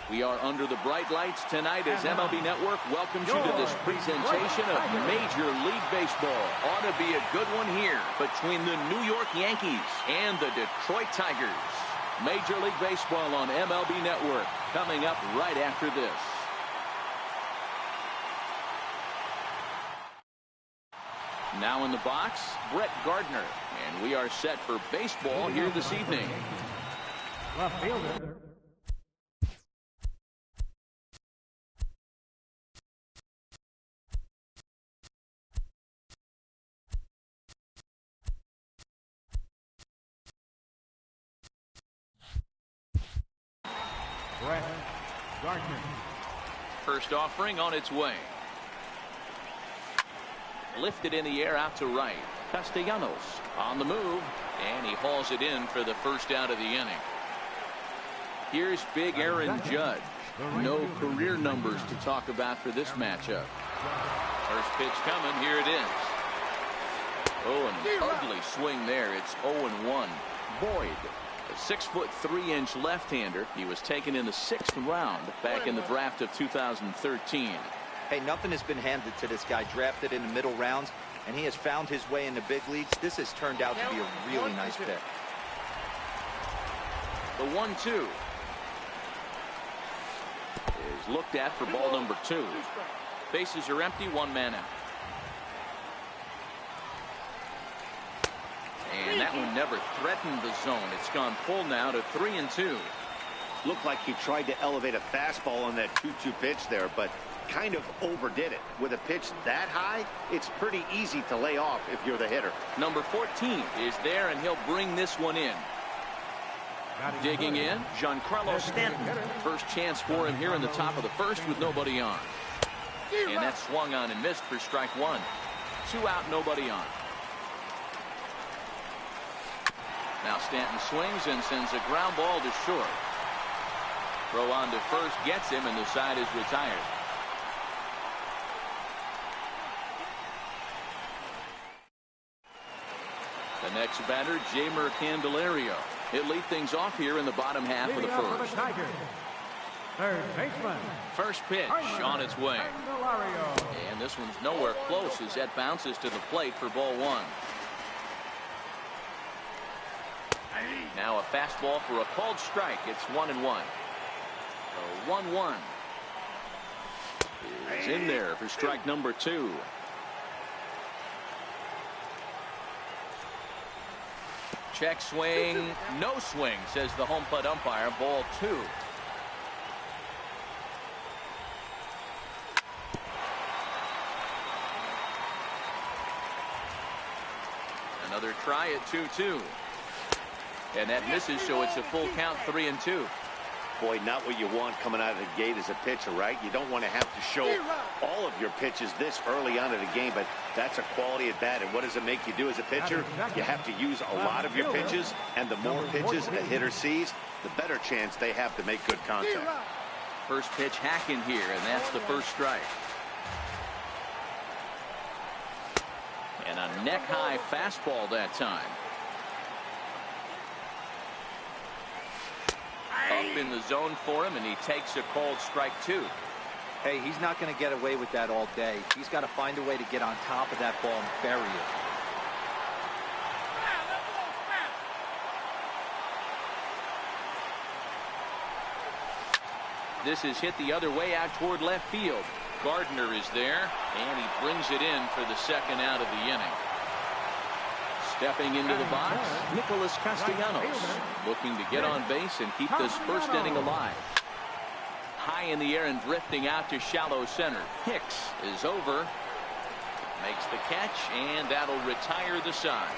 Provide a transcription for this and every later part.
We are under the bright lights tonight as MLB Network welcomes you to this presentation of Major League Baseball. Ought to be a good one here between the New York Yankees and the Detroit Tigers. Major League Baseball on MLB Network coming up right after this. Now in the box, Brett Gardner. And we are set for baseball here this evening. Left fielder. Brett Gardner. First offering on its way. Lifted in the air out to right. Castellanos on the move, and he hauls it in for the first out of the inning. Here's big Aaron Judge. No career numbers to talk about for this matchup. First pitch coming. Here it is. Oh, an ugly swing there. It's 0-1. Boyd, a 6'3" left-hander. He was taken in the 6th round back in the draft of 2013. Hey, nothing has been handed to this guy. Drafted in the middle rounds, and he has found his way in the big leagues. This has turned out to be a really nice pick. The 1-2 is looked at for ball number 2. Bases are empty, 1 man out. And that one never threatened the zone. It's gone full now to 3-2. Looked like he tried to elevate a fastball on that 2-2 pitch there, but kind of overdid it. With a pitch that high, it's pretty easy to lay off if you're the hitter. Number 14 is there, and he'll bring this one in. Digging in, Giancarlo Stanton. First chance for him here in the top of the first with nobody on. And that swung on and missed for strike 1. 2 out, nobody on. Now Stanton swings and sends a ground ball to short. Throw on to first gets him, and the side is retired. The next batter, Jeimer Candelario. He'll lead things off here in the bottom half of the first. Third baseman. First pitch on its way. And this one's nowhere close as that bounces to the plate for ball 1. Now a fastball for a called strike. It's 1-1. The 1-1 is in there for strike number 2. Check swing, no swing, says the home plate umpire. Ball 2. Another try at 2-2. And that misses, so it's a full count, 3-2. Boy, not what you want coming out of the gate as a pitcher, right? You don't want to have to show all of your pitches this early on in the game, but that's a quality at bat. And what does it make you do as a pitcher? You have to use a lot of your pitches, and the more pitches a hitter sees, the better chance they have to make good contact. First pitch hacking here, and that's the first strike. And a neck-high fastball that time. Up in the zone for him, and he takes a called strike 2. Hey, he's not going to get away with that all day. He's got to find a way to get on top of that ball and bury it. This is hit the other way out toward left field. Gardner is there, and he brings it in for the second out of the inning. Stepping into the box, Nicholas Castellanos, looking to get on base and keep this first inning alive. High in the air and drifting out to shallow center. Hicks is over, makes the catch, and that'll retire the side.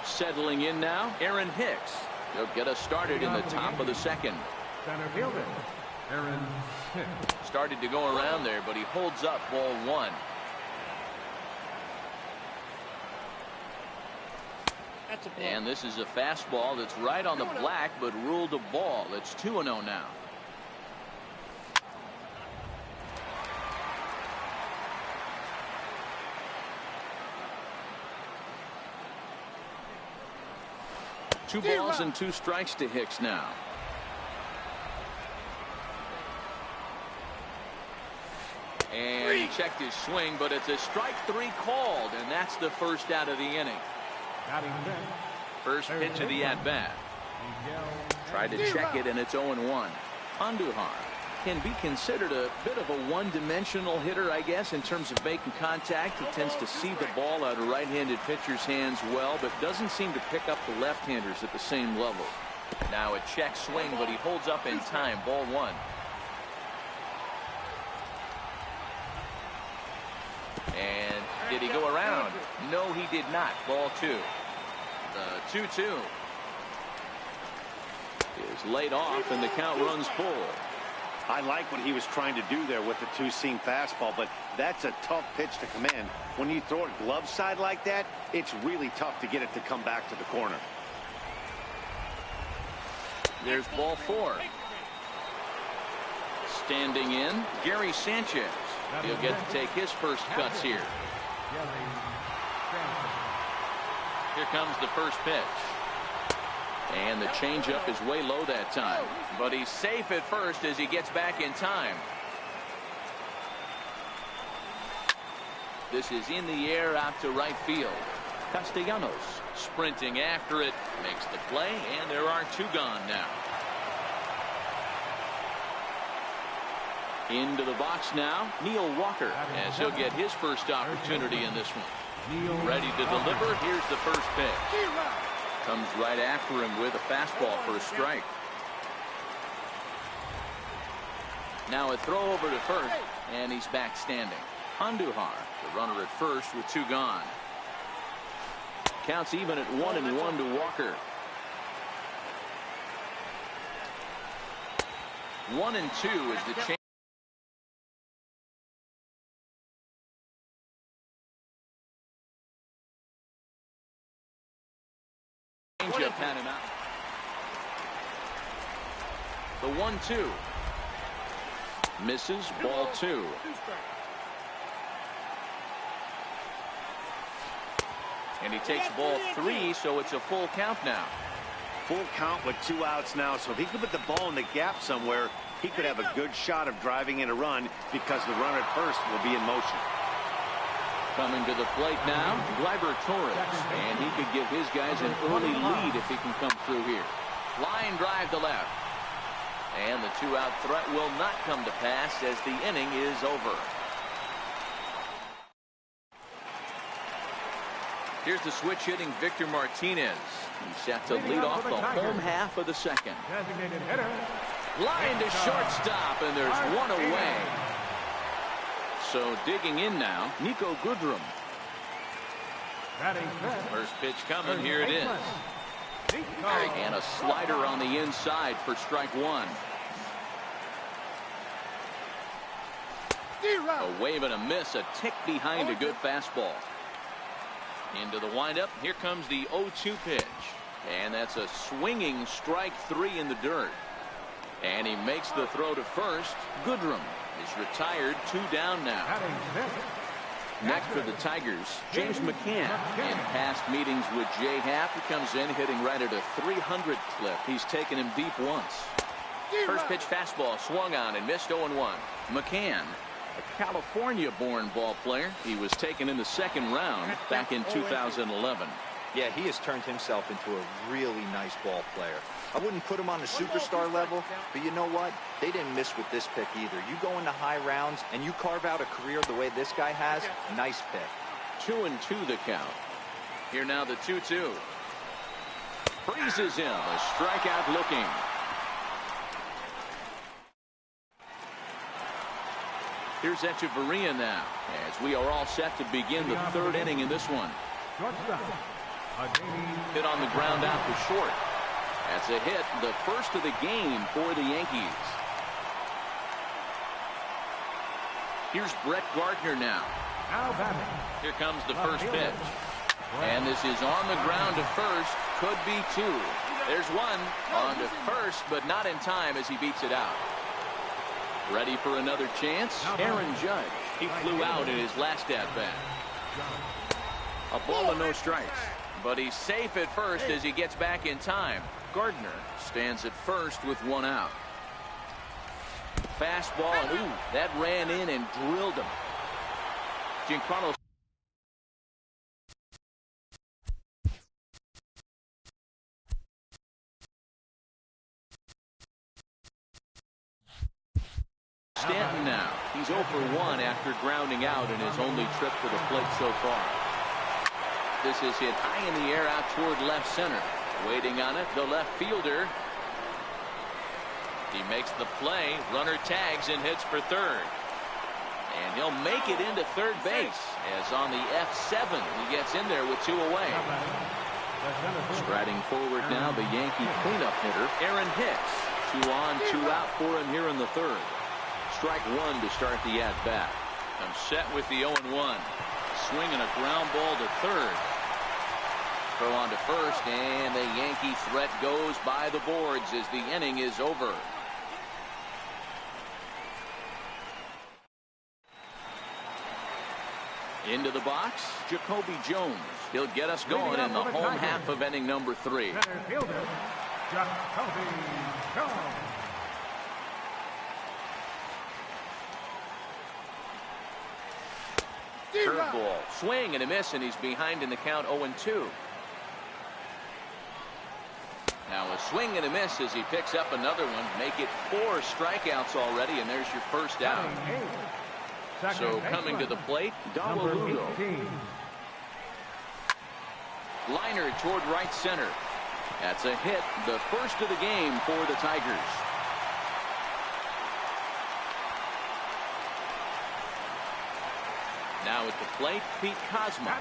Settling in now, Aaron Hicks. He'll get us started in the top of the second. Center fielder, Aaron Hicks. Started to go around there, but he holds up ball 1. And this is a fastball that's right on the black, but ruled a ball. It's 2-0 now. 2 balls and 2 strikes to Hicks now. And he checked his swing, but it's a strike 3 called, and that's the first out of the inning. First pitch of the at-bat. Tried to check it, and it's 0-1. Andujar can be considered a bit of a one-dimensional hitter, I guess, in terms of making contact. He tends to see the ball out of right-handed pitchers' hands well, but doesn't seem to pick up the left-handers at the same level. Now a check swing, but he holds up in time. Ball 1. And did he go around? No, he did not. Ball 2. The 2-2 is laid off, and the count runs full. I like what he was trying to do there with the 2-seam fastball, but that's a tough pitch to command. When you throw it glove side like that, it's really tough to get it to come back to the corner. There's ball 4. Standing in, Gary Sanchez. He'll get to take his first cuts here. Here comes the first pitch. And the changeup is way low that time. But he's safe at first as he gets back in time. This is in the air out to right field. Castellanos sprinting after it, makes the play, and there are 2 gone now. Into the box now, Neil Walker, as he'll get his first opportunity in this one. Ready to deliver. Here's the first pitch. Comes right after him with a fastball for a strike. Now a throw over to first, and he's back standing. Andujar, the runner at first with 2 gone. Counts even at 1-1 to Walker. 1-2 is the change. Changeup had him out. The 1-2 misses. Ball 2. And he takes ball 3, so it's a full count now. Full count with 2 outs now, so if he could put the ball in the gap somewhere, he could have a good shot of driving in a run because the runner at first will be in motion. Coming to the plate now, Gleyber Torres, and he could give his guys an early lead if he can come through here. Line drive to left. And the 2-out threat will not come to pass as the inning is over. Here's the switch hitting Victor Martinez. He's set to lead off the home half of the second. Line to shortstop, and there's 1 away. So digging in now, Nico Goodrum. First pitch coming. Here it is. And a slider on the inside for strike 1. A wave and a miss, a tick behind a good fastball. Into the windup. Here comes the 0-2 pitch. And that's a swinging strike 3 in the dirt. And he makes the throw to first. Goodrum is retired. 2 down now. Next for the Tigers, James McCann. In past meetings with Jay Happ, he comes in hitting right at a 300 clip. He's taken him deep once. First pitch fastball swung on and missed. 0-1. McCann, a California-born ball player. He was taken in the 2nd round back in 2011. Yeah, he has turned himself into a really nice ball player. I wouldn't put him on the superstar level, but you know what? They didn't miss with this pick either. You go into high rounds and you carve out a career the way this guy has, nice pick. 2-2 the count. Here now the 2-2. Freezes him. A strikeout looking. Here's Echeverria now, as we are all set to begin the 3rd inning in this one. Hit on the ground out to short. That's a hit, the first of the game for the Yankees. Here's Brett Gardner now. Here comes the first pitch. And this is on the ground to first. Could be 2. There's 1 on to first, but not in time as he beats it out. Ready for another chance? Aaron Judge. He flew out in his last at-bat. A ball and no strikes. But he's safe at first as he gets back in time. Gardner stands at first with one out. Fastball, and ooh, that ran in and drilled him. Giancarlo. Stanton now. He's 0 for 1 after grounding out in his only trip to the plate so far. This is hit high in the air out toward left center. Waiting on it, the left fielder. He makes the play. Runner tags and hits for third. And he'll make it into third base. As on the F7, he gets in there with 2 away. Striding forward now, the Yankee cleanup hitter, Aaron Hicks. 2 on, 2 out for him here in the third. Strike 1 to start the at-bat. I'm set with the 0-1. Swinging a ground ball to third. Throw on to first, and the Yankee threat goes by the boards as the inning is over. Into the box, Jacoby Jones. He'll get us going in the home half of inning number 3. Center fielder, Jacoby Jones. Curveball, swing and a miss, and he's behind in the count 0-2. Now a swing and a miss as he picks up another one. Make it 4 strikeouts already, and there's your first out. So coming to the plate, Dawaludo. Liner toward right center. That's a hit, the first of the game for the Tigers. Now at the plate, Pete Kozma.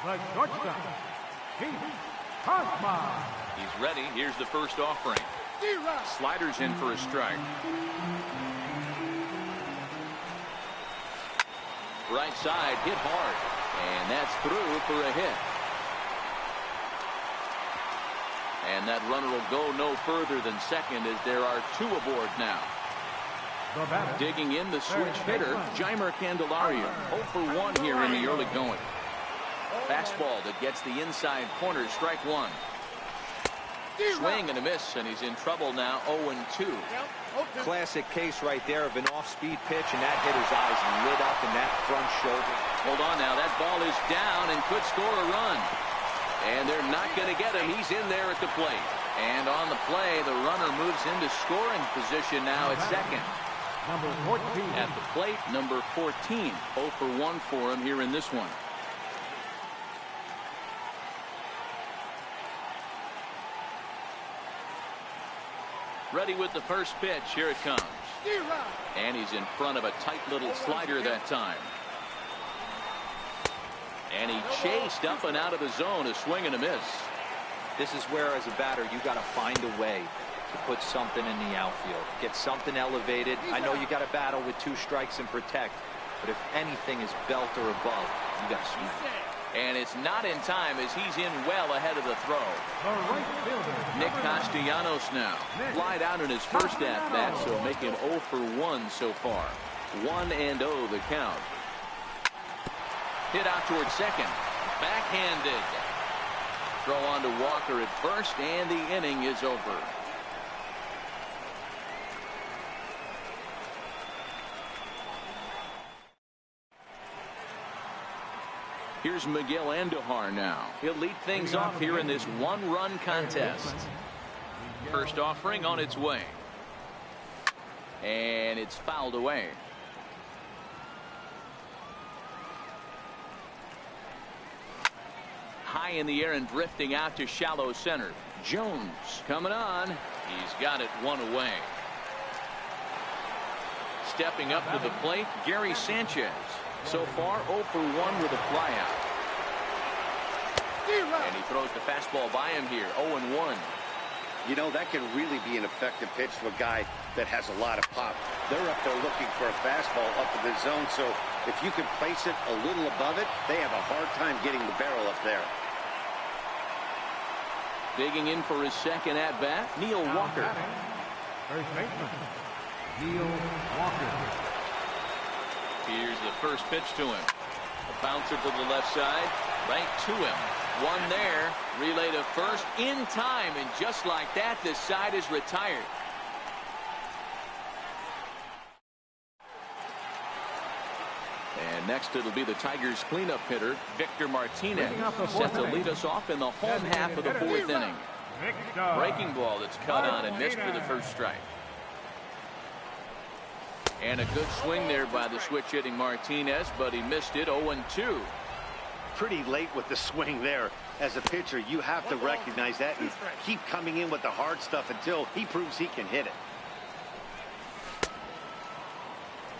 The shortstop, He's ready. Here's the first offering. Sliders in for a strike. Right side hit hard, and that's through for a hit. And that runner will go no further than second as there are two aboard now. Digging in the switch hitter, Jeimer Candelario, 0 for 1 here in the early going. Fastball that gets the inside corner, strike one. Swing and a miss, and he's in trouble now, 0-2. Classic case right there of an off-speed pitch, and that hitter's eyes lit up in that front shoulder. Hold on now, that ball is down and could score a run. And they're not going to get him. He's in there at the plate. And on the play, the runner moves into scoring position now at second. Number 14. At the plate, number 14. 0 for 1 for him here in this one. Ready with the first pitch. Here it comes. And he's in front of a tight little slider that time. And he chased up and out of the zone, a swing and a miss. This is where, as a batter, you got to find a way to put something in the outfield. Get something elevated. I know you got to battle with 2 strikes and protect, but if anything is belt or above, you got to swing. And it's not in time as he's in well ahead of the throw. Nick Castellanos now. Flied out in his first at-bat, so making 0 for 1 so far. 1-0 the count. Hit out towards second. Backhanded. Throw on to Walker at first, and the inning is over. Here's Miguel Andujar now. He'll lead things off here in this one-run contest. First offering on its way. And it's fouled away. High in the air and drifting out to shallow center. Jones coming on. He's got it one away. Stepping up to the plate, Gary Sanchez. So far 0 for 1 with a flyout. And he throws the fastball by him here. 0-1. You know, that can really be an effective pitch to a guy that has a lot of pop. They're up there looking for a fastball up in the zone, so if you can place it a little above it, they have a hard time getting the barrel up there. Digging in for his second at-bat, Neil Walker. First baseman, Neil Walker. Here's the first pitch to him. A bouncer to the left side, right to him. One there, relay to first in time, and just like that, this side is retired. And next it'll be the Tigers cleanup hitter, Victor Martinez, set to lead us off in the home half of the 4th inning. Breaking ball that's cut on and missed for the first strike. And a good swing there by the switch hitting Martinez, but he missed it. 0-2. Pretty late with the swing there. As a pitcher, you have to recognize that and keep coming in with the hard stuff until he proves he can hit it.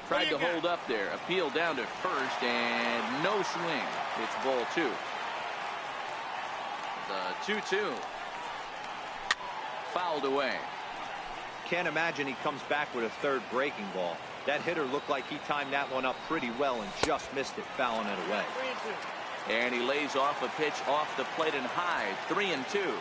Tried to hold up there. Appeal down to first, and no swing. It's ball 2. The 2-2. Fouled away. Can't imagine he comes back with a third breaking ball. That hitter looked like he timed that one up pretty well and just missed it, fouling it away. And he lays off a pitch off the plate and high. 3-2.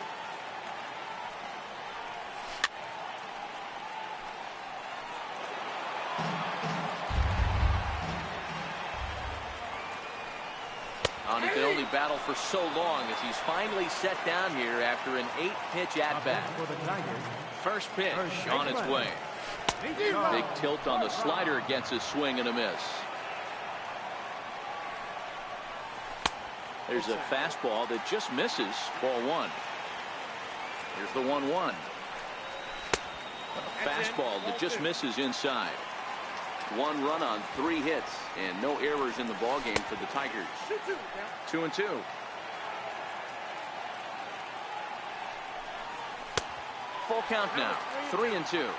He can only battle for so long as he's finally set down here after an 8-pitch at-bat. First pitch on its way. Big tilt on the slider, gets a swing and a miss. There's a fastball that just misses. Ball 1. Here's the 1-1. A fastball that just misses inside. 1 run on 3 hits and no errors in the ball game for the Tigers. 2-2. Full count now. 3-2.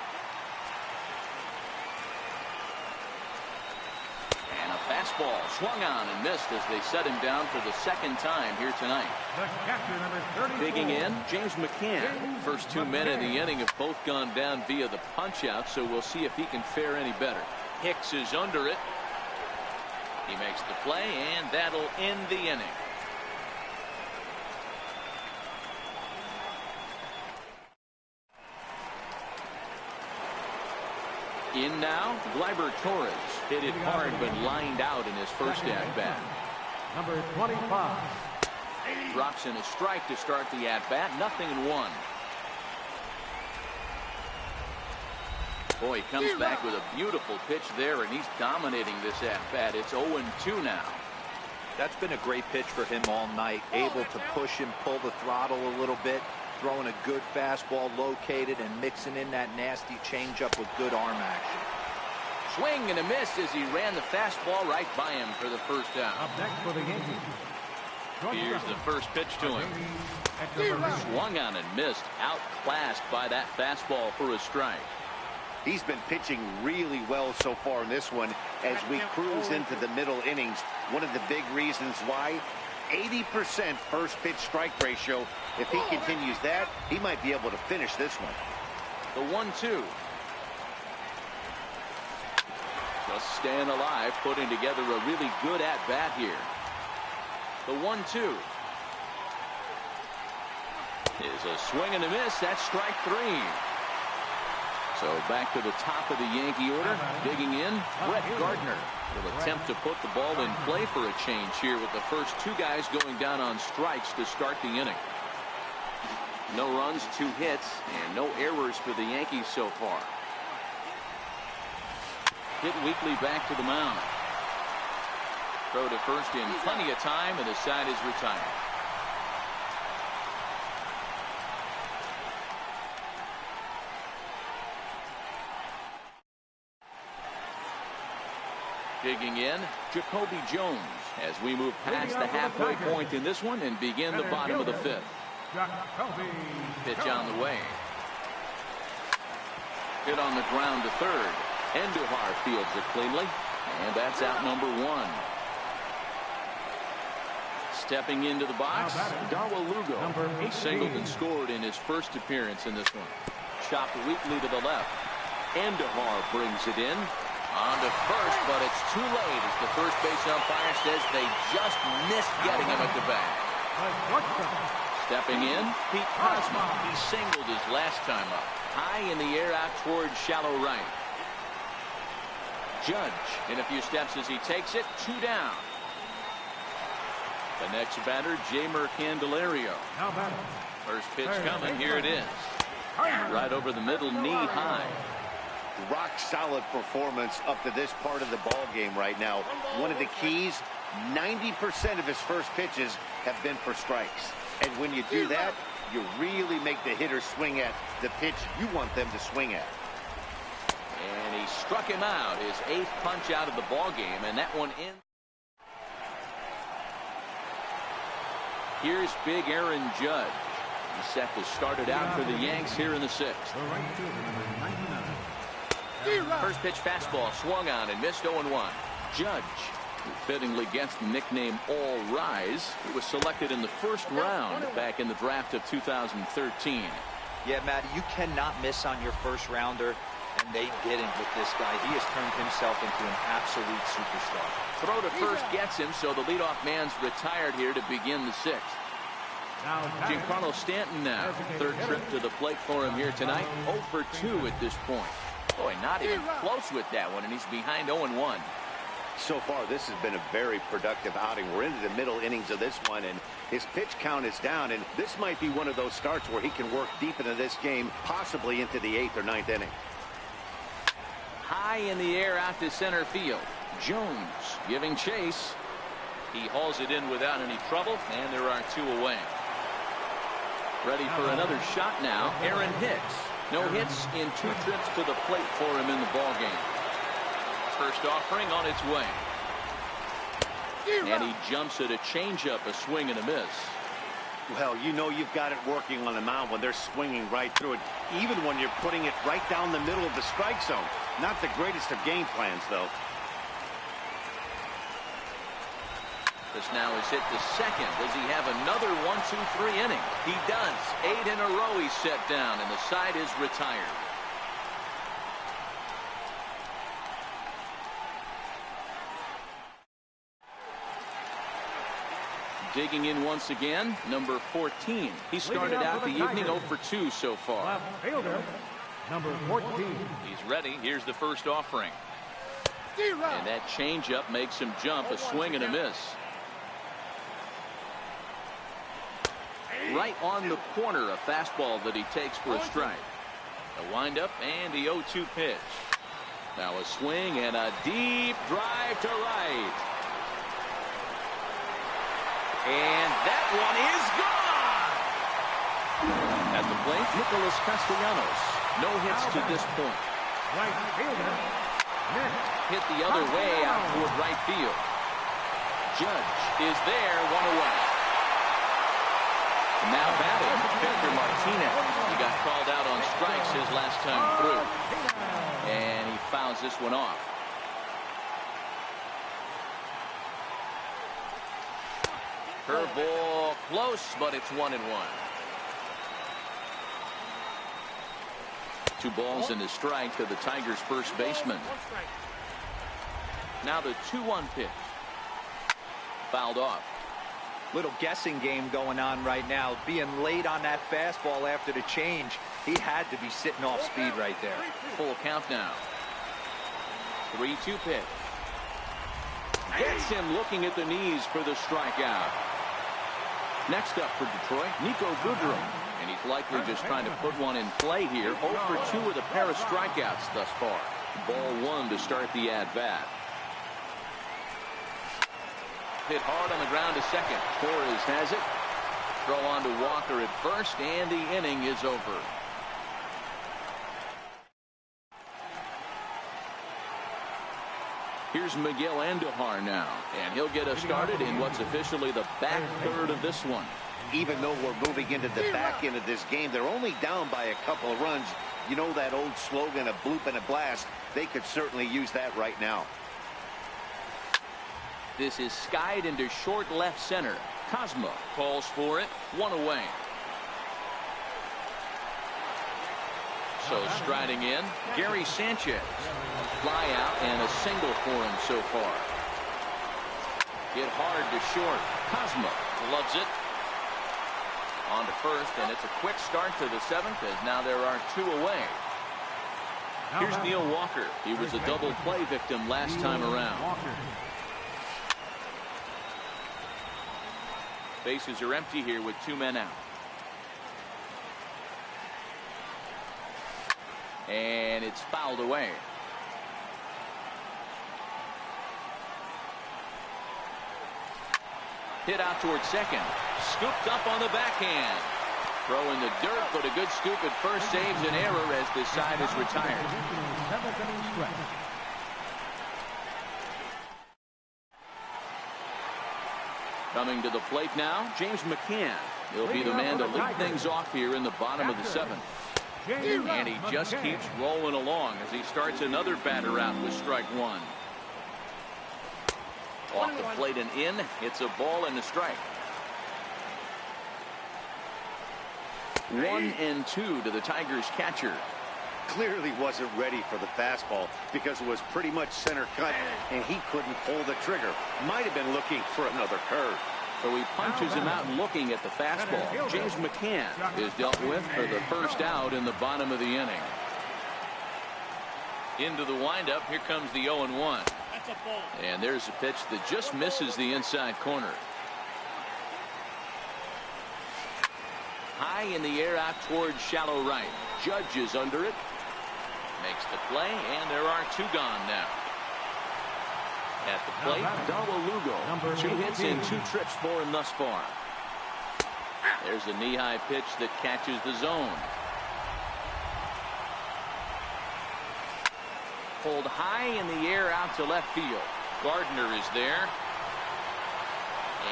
And a fastball swung on and missed as they set him down for the second time here tonight. The catcher, number 34. Digging in, James McCann. First 2 men in the inning have both gone down via the punch-out, so we'll see if he can fare any better. Hicks is under it. He makes the play, and that'll end the inning. In now, Gleyber Torres hit it hard but lined out in his first at-bat. Number 25. Drops in a strike to start the at-bat. 0-1. Boy, he comes back with a beautiful pitch there, and he's dominating this at-bat. It's 0-2 now. That's been a great pitch for him all night. Able to push him, pull the throttle a little bit, throwing a good fastball located and mixing in that nasty changeup with good arm action. Swing and a miss as he ran the fastball right by him for the first out. Up next for the Yankees. Here's the first pitch to him. Swung on and missed. Outclassed by that fastball for a strike. He's been pitching really well so far in this one as we cruise into the middle innings. One of the big reasons why, 80% first pitch strike ratio. If he continues that, he might be able to finish this one. The 1-2. Just staying alive, putting together a really good at-bat here. The 1-2 is a swing and a miss. That's strike 3. So back to the top of the Yankee order. Digging in, Brett Gardner will attempt to put the ball in play for a change here with the first 2 guys going down on strikes to start the inning. No runs, 2 hits, and no errors for the Yankees so far. Hit weakly back to the mound. Throw to first in plenty of time, and the side is retired. Digging in, Jacoby Jones as we move past the halfway point in this one and begin the bottom of the 5th. Pitch on the way. Hit on the ground to third. Andujar fields it cleanly, and that's out number 1. Stepping into the box, Darwin Lugo. He singled and scored in his first appearance in this one. Chopped weakly to the left. Andujar brings it in. On to first, but it's too late as the first base umpire says they just missed getting him at the bag. Stepping in, Pete Kozma. He singled his last time up. High in the air out towards shallow right. Judge in a few steps as he takes it. 2 down. The next batter, Jeimer Candelario. First pitch coming. Here it is. Right over the middle, knee high. Rock solid performance up to this part of the ball game right now. One of the keys, 90% of his first pitches have been for strikes. And when you do that, you really make the hitter swing at the pitch you want them to swing at. And he struck him out, his 8th punch out of the ball game, and that one in. Here's big Aaron Judge. He's set to start it out for the Yanks here in the 6th. First pitch fastball swung on and missed. 0-1. Judge, who fittingly gets the nickname All Rise, he was selected in the first round back in the draft of 2013. Yeah, Matt, you cannot miss on your first rounder, and they didn't with this guy. He has turned himself into an absolute superstar. Throw to first gets him, so the leadoff man's retired here to begin the 6th. Giancarlo Stanton now. 3rd trip to the plate for him here tonight. 0 for 2 at this point. Boy, not even close with that one, and he's behind 0-1. So far, this has been a very productive outing. We're into the middle innings of this one, and his pitch count is down, and this might be one of those starts where he can work deep into this game, possibly into the 8th or 9th inning. High in the air out to center field. Jones giving chase. He hauls it in without any trouble, and there are 2 away. Ready for another shot now, Aaron Hicks. No hits in 2 trips to the plate for him in the ball game. First offering on its way. And he jumps at a changeup, a swing and a miss. Well, you know you've got it working on the mound when they're swinging right through it, even when you're putting it right down the middle of the strike zone. Not the greatest of game plans, though. This now is hit to second. Does he have another 1-2-3 inning? He does. 8 in a row he's set down, and the side is retired. Digging in once again, number 14. He started out the evening 0 for 2 so far. Left fielder, number 14. He's ready. Here's the first offering. And that changeup makes him jump. A swing and a miss. Right on the corner, a fastball that he takes for a strike. A windup and the 0-2 pitch. Now a swing and a deep drive to right. And that one is gone. At the plate, Nicholas Castellanos. No hits to this point. Right fielder, Nick. Hit the other way out toward right field. Judge is there, 1 away. Now batting, Victor Martinez. He got called out on strikes his last time through. And he fouls this one off. Curveball close, but it's 1-1. 2 balls and a strike to the Tigers' first baseman. Now the 2-1 pitch. Fouled off. Little guessing game going on right now. Being late on that fastball after the change. He had to be sitting off speed right there. Full count now. 3-2 pitch. Gets him looking at the knees for the strikeout. Next up for Detroit, Nico Goodrum. And he's likely just trying to put one in play here. 0 for 2 with a pair of strikeouts thus far. Ball 1 to start the at-bat. Hit hard on the ground to second. Torres has it. Throw on to Walker at first, and the inning is over. Here's Miguel Andujar now, and he'll get us started in what's officially the back third of this one. Even though we're moving into the back end of this game, they're only down by a couple of runs. You know that old slogan, a bloop and a blast. They could certainly use that right now. This is skied into short left center. Cosmo calls for it. 1 away. So striding in, Gary Sanchez. Fly out and a single for him so far. Hit hard to short. Cosmo loves it. On to first, and it's a quick start to the 7th as now there are 2 away. Here's Neil Walker. He was a double play victim last time around. Bases are empty here with 2 men out. And it's fouled away. Hit out towards second. Scooped up on the backhand. Throw in the dirt, but a good scoop at first saves an error as this side is retired. Coming to the plate now, James McCann. He'll be the man to lead things off here in the bottom of the 7th. And he just keeps rolling along as he starts another batter out with strike 1. Off the plate and in. It's a ball and a strike. 1-2 to the Tigers catcher. Clearly wasn't ready for the fastball because it was pretty much center cut and he couldn't pull the trigger. Might have been looking for another curve. So he punches him out looking at the fastball. James McCann is dealt with for the first out in the bottom of the inning. Into the windup. Here comes the 0-1. And there's a pitch that just misses the inside corner. High in the air out towards shallow right. Judge is under it. Makes the play, and there are 2 gone now. At the plate, Darwin Lugo. 2 hits and 2 trips for him thus far. There's a knee-high pitch that catches the zone. Pulled high in the air out to left field. Gardner is there.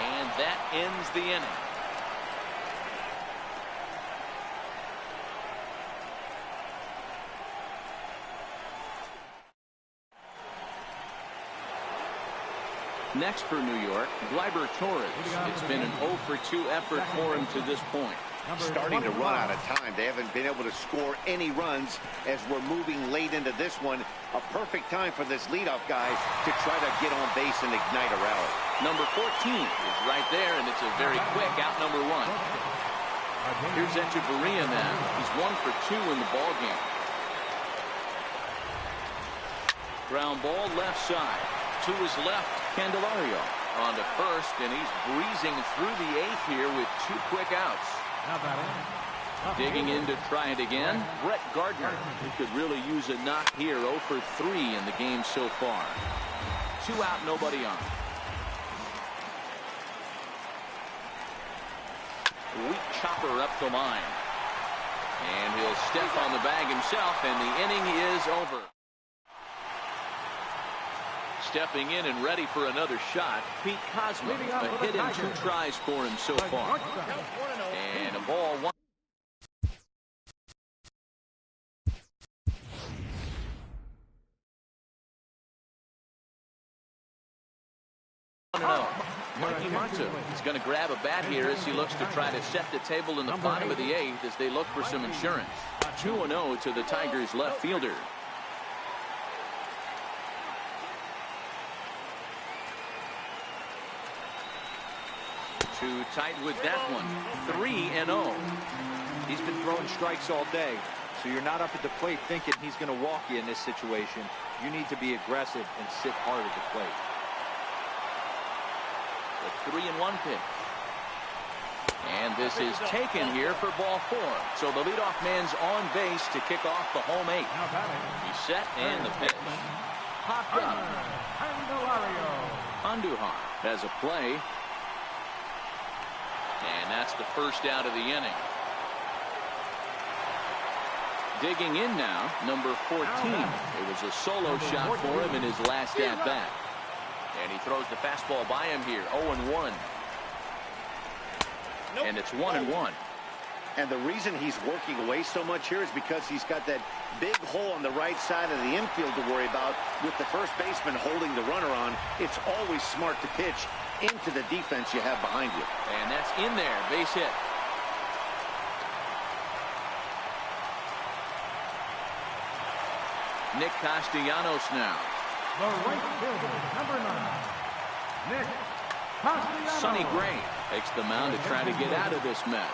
And that ends the inning. Next for New York, Gleyber Torres. It's been an 0 for 2 effort for him to this point. Starting to run out of time. They haven't been able to score any runs as we're moving late into this one. A perfect time for this leadoff guy to try to get on base and ignite a rally. Number 14 is right there, and it's a very quick out number 1. Here's Echeverria now. He's 1 for 2 in the ball game. Ground ball left side. To his left, Candelario on to first, and he's breezing through the 8th here with 2 quick outs. Digging in to try it again, Brett Gardner. He could really use a knock here. 0 for 3 in the game so far. 2 out, nobody on. Weak chopper up the line. And he'll step on the bag himself, and the inning is over. Stepping in and ready for another shot, Pete Kozma. A hit and 2 tries for him so far. And a ball 1. Mikey Montu is going to grab a bat here as he looks to try to set the table in the bottom of the 8th as they look for some insurance. 2-0 to the Tigers left fielder. Too tight with that one. 3-0. He's been throwing strikes all day, so you're not up at the plate thinking he's going to walk you in this situation. You need to be aggressive and sit hard at the plate. The 3-1 pitch. And this is taken here for ball 4. So the leadoff man's on base to kick off the home 8th. He's set and the pitch. Popped up. Andujar has a play. And that's the first out of the inning. Digging in now, number 14. It was a solo shot for him in his last at-bat. And he throws the fastball by him here. 0-1. And it's 1-1. And the reason he's working away so much here is because he's got that big hole on the right side of the infield to worry about. With the first baseman holding the runner on, it's always smart to pitch into the defense you have behind you. And that's in there. Base hit. Nick Castellanos now. The right fielder, number 9, Nick Castellanos. Sonny Gray takes the mound to try to get out of this mess.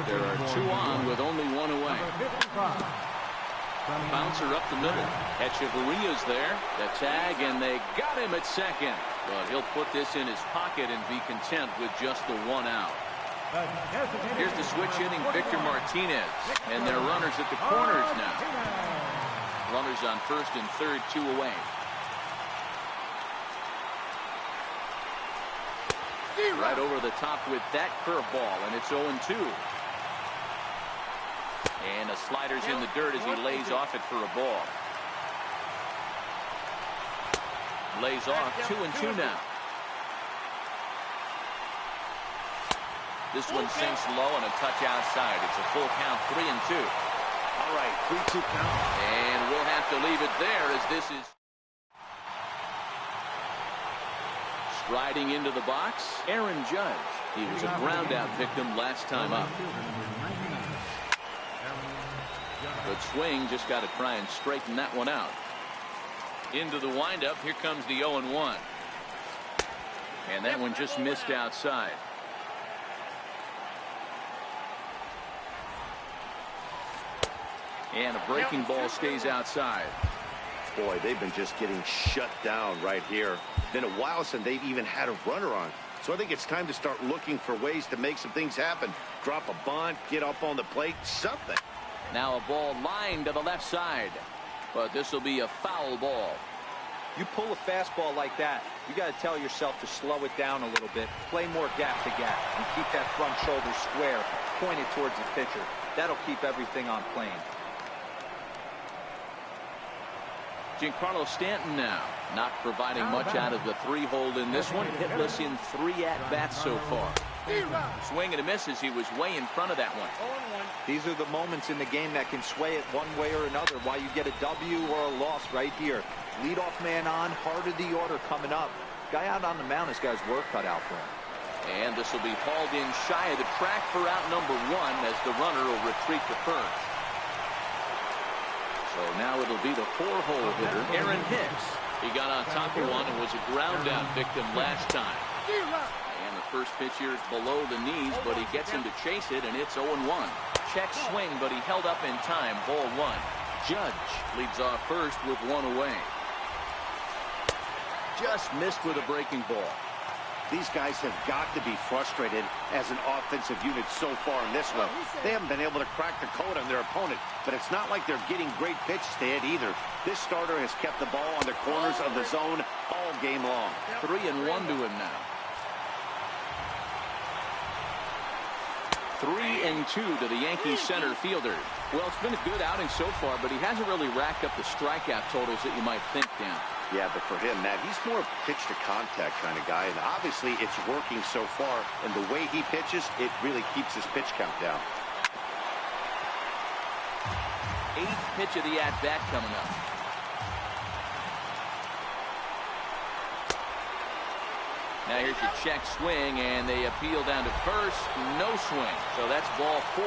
There are 2 on with only 1 away. Bouncer up the middle. Echeverria's there. The tag, and they got him at second. But he'll put this in his pocket and be content with just the 1 out. Here's the switch inning, Victor Martinez. And they're runners at the corners now. Runners on first and third, 2 away. Right over the top with that curveball, and it's 0-2. And a slider's in the dirt as he lays off it for a ball. Lays off. 2-2 now. This one sinks low and a touch outside. It's a full count, 3-2. All right, 3-2 count. And we'll have to leave it there as this is striding into the box. Aaron Judge. He was a ground out victim last time up. Good swing, just got to try and straighten that one out. Into the windup, here comes the 0-1. And that one just missed outside. And a breaking ball stays outside. Boy, they've been just getting shut down right here. Been a while since they've even had a runner on. So I think it's time to start looking for ways to make some things happen. Drop a bunt, get up on the plate, something. Now a ball lined to the left side. But this will be a foul ball. You pull a fastball like that, you got to tell yourself to slow it down a little bit, play more gap to gap, and keep that front shoulder square, pointed towards the pitcher. That'll keep everything on plane. Giancarlo Stanton now, not providing much out of the 3-hole in this one. Hitless in 3 at-bats so far. Swing and a miss as he was way in front of that one. These are the moments in the game that can sway it one way or another. Why you get a W or a loss right here. Leadoff man on, heart of the order coming up. Guy out on the mound has got his work cut out for him. And this will be hauled in shy of the track for out number 1 as the runner will retreat to first. So now it'll be the 4-hole hitter, Aaron Hicks. He got on top of one and was a ground-out victim last time. And the first pitch here is below the knees, but he gets him to chase it, and it's 0-1. Check swing, but he held up in time. Ball 1. Judge leads off first with 1 away. Just missed with a breaking ball. These guys have got to be frustrated as an offensive unit so far in this one. They haven't been able to crack the code on their opponent, but it's not like they're getting great pitches to hit either. This starter has kept the ball on the corners of the zone all game long. 3-1 to him now. 3-2 to the Yankees center fielder. Well, it's been a good outing so far, but he hasn't really racked up the strikeout totals that you might think, Dan. Yeah, but for him, Matt, he's more pitch-to-contact kind of guy, and obviously it's working so far, and the way he pitches, it really keeps his pitch count down. 8th pitch of the at-bat coming up. Now here's your check swing, and they appeal down to first. No swing, so that's ball 4.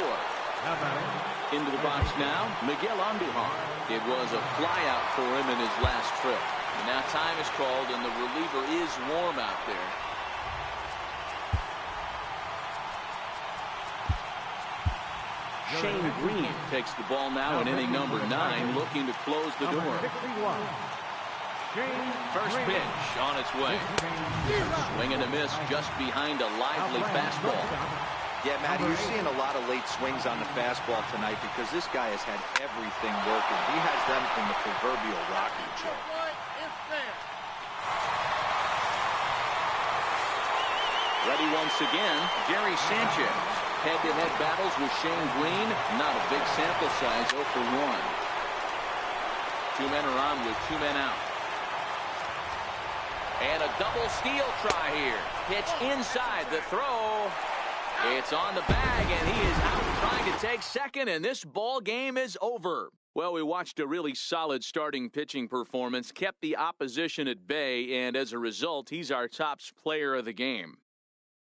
Into the box now, Miguel Andujar. It was a flyout for him in his last trip. And now time is called, and the reliever is warm out there. Shane Green takes the ball now in inning number 9, looking to close the door. First pitch on its way. Swing and a miss just behind a lively fastball. Yeah, Matty, you're seeing a lot of late swings on the fastball tonight because this guy has had everything working. He has them in the proverbial rocking chair. Ready once again, Gary Sanchez. Head-to-head battles with Shane Green. Not a big sample size, 0 for 1. 2 men are on with 2 men out. And a double steal try here. Pitch inside the throw. It's on the bag, and he is out trying to take second, and this ball game is over. Well, we watched a really solid starting pitching performance, kept the opposition at bay, and as a result, he's our top player of the game.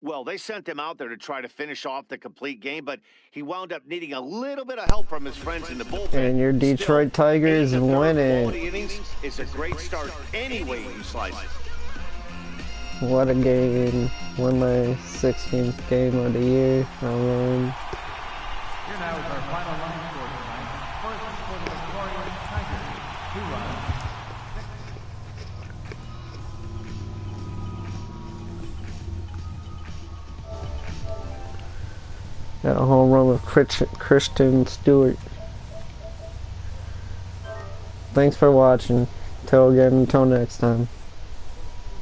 Well, they sent him out there to try to finish off the complete game, but he wound up needing a little bit of help from his friends in the bullpen. And your Detroit Tigers winning. Innings is a great start any way you slice it. What a game. Won my 16th game of the year. Here now is our final line score tonight. First for the victorious Tigers, 2 runs. Got a home run with Christian Stewart. Thanks for watching. Until next time.